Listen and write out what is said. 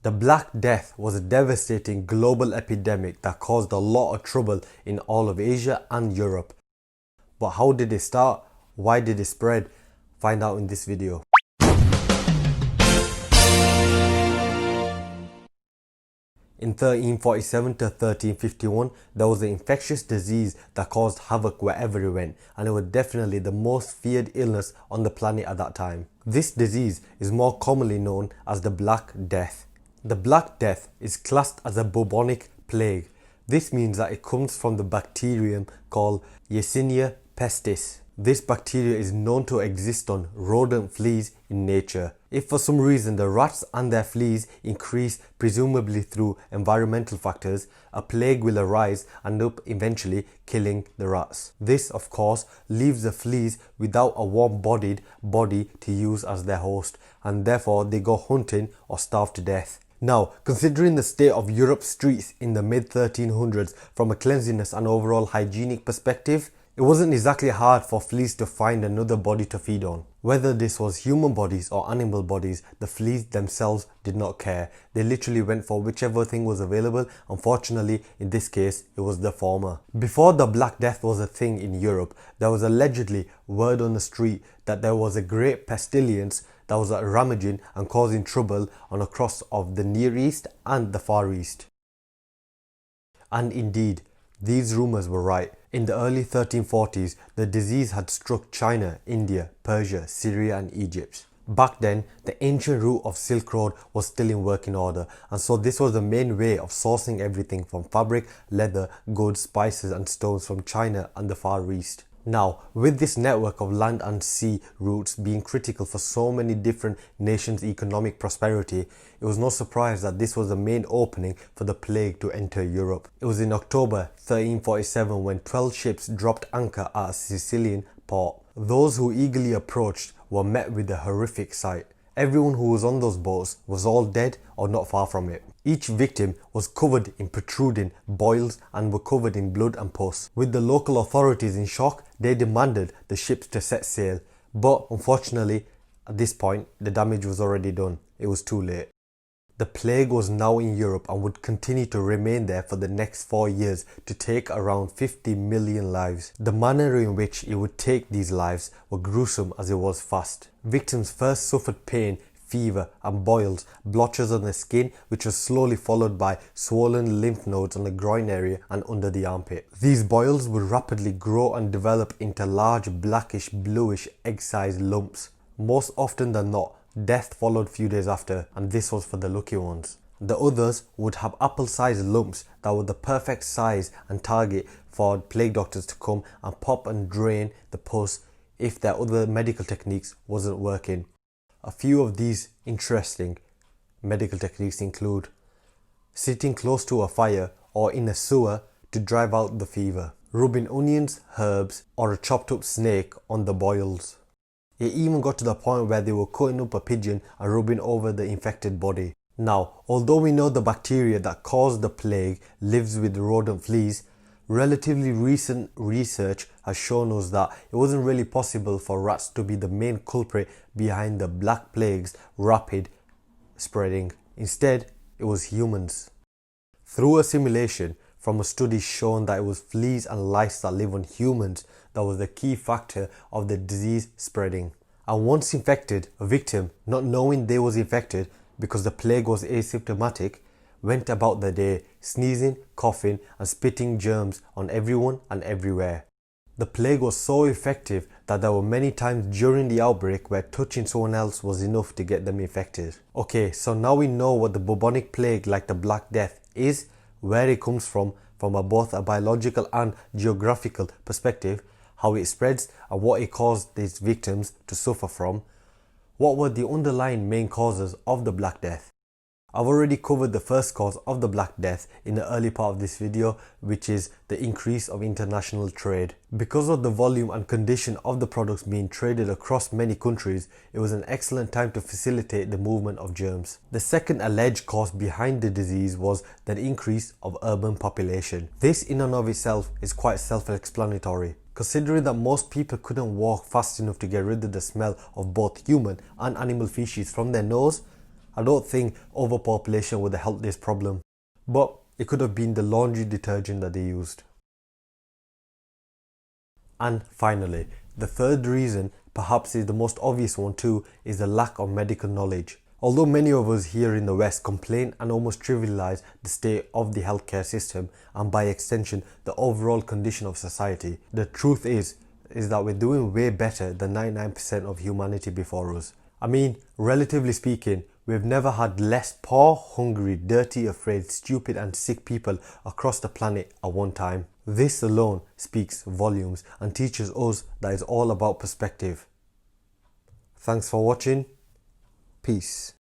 The Black Death was a devastating global epidemic that caused a lot of trouble in all of Asia and Europe. But how did it start? Why did it spread? Find out in this video. In 1347 to 1351, there was an infectious disease that caused havoc wherever it went, and it was definitely the most feared illness on the planet at that time. This disease is more commonly known as the Black Death. The Black Death is classed as a bubonic plague. This means that it comes from the bacterium called Yersinia pestis. This bacteria is known to exist on rodent fleas in nature. If for some reason the rats and their fleas increase, presumably through environmental factors, a plague will arise and up eventually killing the rats. This, of course, leaves the fleas without a warm-bodied body to use as their host, and therefore they go hunting or starve to death. Now, considering the state of Europe's streets in the mid-1300s from a cleanliness and overall hygienic perspective, it wasn't exactly hard for fleas to find another body to feed on. Whether this was human bodies or animal bodies, the fleas themselves did not care. They literally went for whichever thing was available. Unfortunately, in this case, it was the former. Before the Black Death was a thing in Europe, there was allegedly word on the street that there was a great pestilence that was ravaging and causing trouble on across of the Near East and the Far East. And indeed, these rumours were right. In the early 1340s, the disease had struck China, India, Persia, Syria and Egypt. Back then, the ancient route of Silk Road was still in working order, and so this was the main way of sourcing everything from fabric, leather, goods, spices and stones from China and the Far East. Now, with this network of land and sea routes being critical for so many different nations' economic prosperity, it was no surprise that this was the main opening for the plague to enter Europe. It was in October 1347 when 12 ships dropped anchor at a Sicilian port. Those who eagerly approached were met with a horrific sight. Everyone who was on those boats was all dead or not far from it. Each victim was covered in protruding boils and were covered in blood and pus. With the local authorities in shock, they demanded the ships to set sail. But unfortunately, at this point, the damage was already done. It was too late. The plague was now in Europe and would continue to remain there for the next 4 years to take around 50 million lives. The manner in which it would take these lives were gruesome as it was fast. Victims first suffered pain, fever and boils, blotches on the skin which was slowly followed by swollen lymph nodes on the groin area and under the armpit. These boils would rapidly grow and develop into large blackish bluish egg-sized lumps. Most often than not, death followed few days after, and this was for the lucky ones. The others would have apple-sized lumps that were the perfect size and target for plague doctors to come and pop and drain the pus if their other medical techniques wasn't working. A few of these interesting medical techniques include sitting close to a fire or in a sewer to drive out the fever, rubbing onions, herbs or a chopped up snake on the boils. It even got to the point where they were cutting up a pigeon and rubbing over the infected body. Now, although we know the bacteria that caused the plague lives with rodent fleas, relatively recent research has shown us that it wasn't really possible for rats to be the main culprit behind the Black Plague's rapid spreading. Instead, it was humans. Through a simulation from a study shown that it was fleas and lice that live on humans that was the key factor of the disease spreading. And once infected, a victim, not knowing they was infected because the plague was asymptomatic, went about their day sneezing, coughing and spitting germs on everyone and everywhere. The plague was so effective that there were many times during the outbreak where touching someone else was enough to get them infected. Okay, so now we know what the bubonic plague like the Black Death is, where it comes from both a biological and geographical perspective, how it spreads and what it caused these victims to suffer from. What were the underlying main causes of the Black Death? I've already covered the first cause of the Black Death in the early part of this video, which is the increase of international trade. Because of the volume and condition of the products being traded across many countries, it was an excellent time to facilitate the movement of germs. The second alleged cause behind the disease was the increase of urban population. This in and of itself is quite self-explanatory. Considering that most people couldn't walk fast enough to get rid of the smell of both human and animal feces from their nose, I don't think overpopulation would have helped this problem. But it could have been the laundry detergent that they used. And finally, the third reason, perhaps is the most obvious one too, is the lack of medical knowledge. Although many of us here in the West complain and almost trivialize the state of the healthcare system and by extension the overall condition of society, the truth is that we're doing way better than 99% of humanity before us. I mean, relatively speaking, we've never had less poor, hungry, dirty, afraid, stupid and sick people across the planet at one time. This alone speaks volumes and teaches us that it's all about perspective. Thanks for watching. Peace.